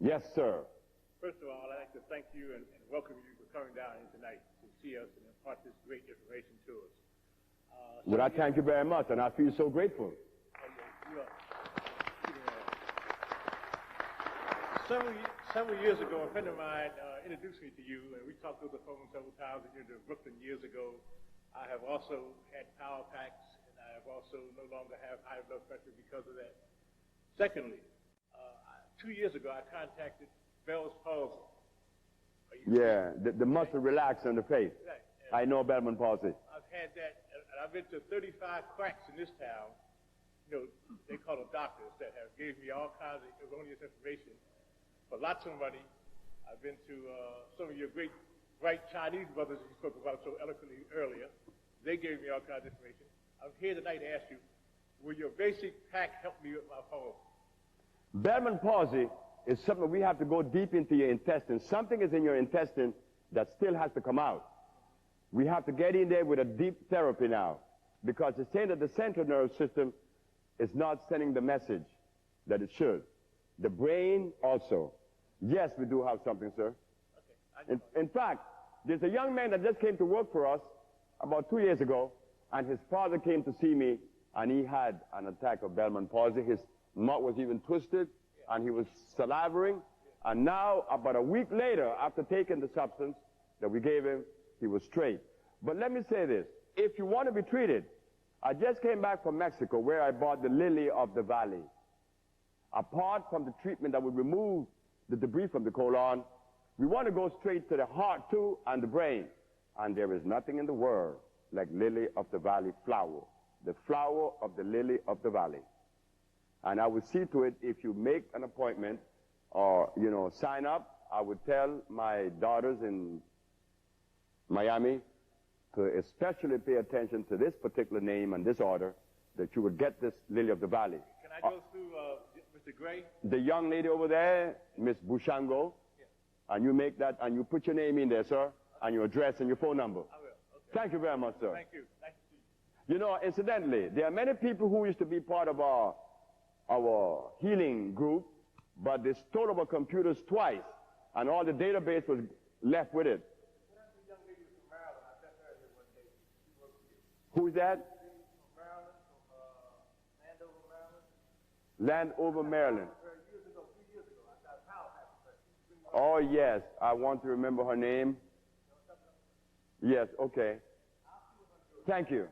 Yes, sir. First of all, I'd like to thank you and welcome you for coming down here tonight to see us and impart this great information to us. Well, I thank you very much, and I feel so grateful. Several years ago, a friend of mine introduced me to you, and we talked over the phone several times. And you're in Brooklyn years ago. I have also had power packs, and I have also no longer have high blood pressure because of that. Secondly, 2 years ago, I contacted Bell's palsy. Yeah, the muscle relax on the face. Right. I know Bellman palsy. I've had that, and I've been to 35 cracks in this town. You know, they call them doctors that have gave me all kinds of erroneous information for lots of money. I've been to some of your great, bright Chinese brothers you spoke about so eloquently earlier. They gave me all kinds of information. I'm here tonight to ask you, will your basic pack help me with my phone? Bellman palsy is something we have to go deep into your intestine. Something is in your intestine that still has to come out. We have to get in there with a deep therapy now, because it's saying that the central nervous system is not sending the message that it should. The brain also. Yes, we do have something, sir. Okay. In fact, there's a young man that just came to work for us about 2 years ago, and his father came to see me, and he had an attack of Bellman palsy. His mouth was even twisted, and he was salivating. And now, about a week later, after taking the substance that we gave him, he was straight. But let me say this. If you want to be treated, I just came back from Mexico, where I bought the lily of the valley. Apart from the treatment that would remove the debris from the colon, we want to go straight to the heart too and the brain. And there is nothing in the world like lily of the valley flower, the flower of the lily of the valley. And I would see to it, if you make an appointment or, sign up, I would tell my daughters in Miami to especially pay attention to this particular name and this order, that you would get this lily of the valley. Can I go through Mr. Gray? The young lady over there, Miss Bushango, and you make that, and you put your name in there, sir, and your address and your phone number. I will. Okay. Thank you very much, sir. Thank you. Nice to see you. You know, incidentally, there are many people who used to be part of our healing group, but they stole our computers twice, and all the database was left with it. Who's that? Landover, Maryland. Oh, yes. I want to remember her name. Yes, okay. Thank you.